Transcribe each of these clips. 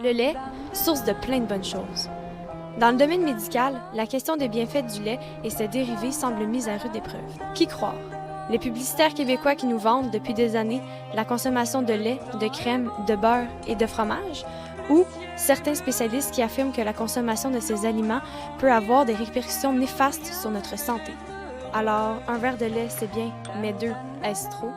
Le lait, source de plein de bonnes choses. Dans le domaine médical, la question des bienfaits du lait et ses dérivés semble mise à rude épreuve. Qui croire? Les publicitaires québécois qui nous vendent depuis des années la consommation de lait, de crème, de beurre et de fromage? Ou certains spécialistes qui affirment que la consommation de ces aliments peut avoir des répercussions néfastes sur notre santé? Alors, un verre de lait, c'est bien, mais deux, est-ce trop?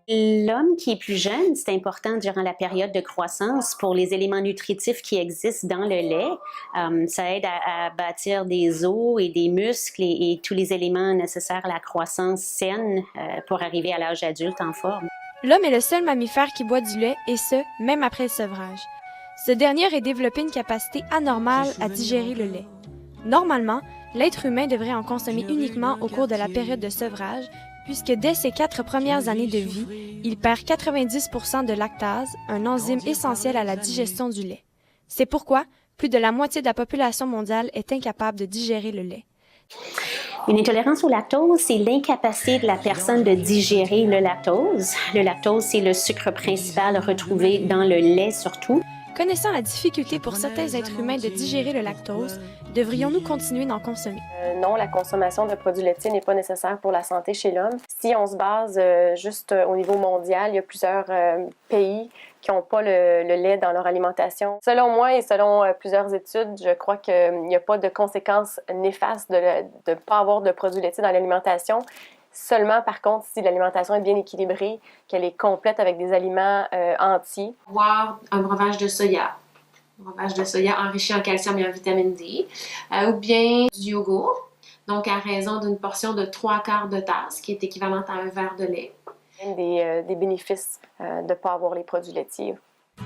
L'homme qui est plus jeune, c'est important durant la période de croissance pour les éléments nutritifs qui existent dans le lait. Ça aide à bâtir des os et des muscles et tous les éléments nécessaires à la croissance saine pour arriver à l'âge adulte en forme. L'homme est le seul mammifère qui boit du lait, et ce, même après le sevrage. Ce dernier aurait développé une capacité anormale à digérer le lait. Normalement, l'être humain devrait en consommer uniquement au cours de la période de sevrage, puisque dès ses 4 premières années de vie, il perd 90% de lactase, un enzyme essentiel à la digestion du lait. C'est pourquoi plus de la moitié de la population mondiale est incapable de digérer le lait. Une intolérance au lactose, c'est l'incapacité de la personne de digérer le lactose. Le lactose, c'est le sucre principal retrouvé dans le lait surtout. Connaissant la difficulté pour certains êtres humains de digérer le lactose, devrions-nous continuer d'en consommer? Non, la consommation de produits laitiers n'est pas nécessaire pour la santé chez l'homme. Si on se base juste au niveau mondial, il y a plusieurs pays qui n'ont pas le lait dans leur alimentation. Selon moi et selon plusieurs études, je crois qu'il n'y a pas de conséquences néfastes de ne pas avoir de produits laitiers dans l'alimentation. Seulement, par contre, si l'alimentation est bien équilibrée, qu'elle est complète avec des aliments entiers. Boire un breuvage de soya. Un breuvage de soya enrichi en calcium et en vitamine D. Ou bien du yogourt. Donc, à raison d'une portion de 3/4 de tasse, qui est équivalente à un verre de lait. Des bénéfices de ne pas avoir les produits laitiers.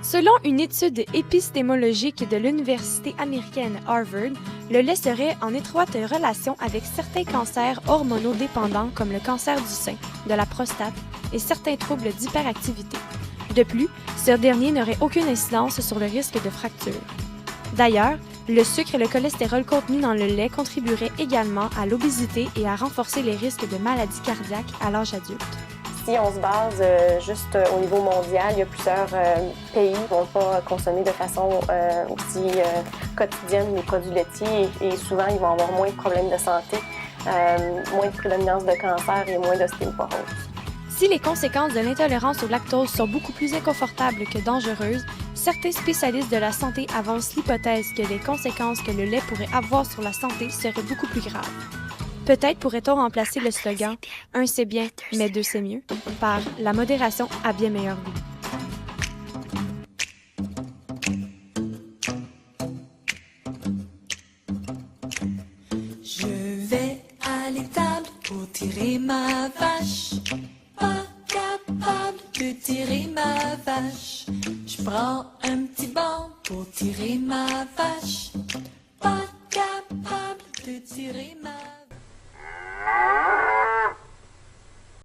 Selon une étude épistémologique de l'université américaine Harvard, le lait serait en étroite relation avec certains cancers hormonodépendants comme le cancer du sein, de la prostate et certains troubles d'hyperactivité. De plus, ce dernier n'aurait aucune incidence sur le risque de fracture. D'ailleurs, le sucre et le cholestérol contenus dans le lait contribueraient également à l'obésité et à renforcer les risques de maladies cardiaques à l'âge adulte. Si on se base juste au niveau mondial, il y a plusieurs pays qui ne vont pas consommer de façon aussi quotidienne les produits laitiers et souvent ils vont avoir moins de problèmes de santé, moins de prédominance de cancer et moins d'ostéoporose. Si les conséquences de l'intolérance au lactose sont beaucoup plus inconfortables que dangereuses, certains spécialistes de la santé avancent l'hypothèse que les conséquences que le lait pourrait avoir sur la santé seraient beaucoup plus graves. Peut-être pourrait-on remplacer le slogan « Un c'est bien, mais deux c'est mieux » par « La modération a bien meilleur goût ». Je vais à l'étable pour tirer ma vache. Pas capable de tirer ma vache. Je prends un petit banc pour tirer ma vache.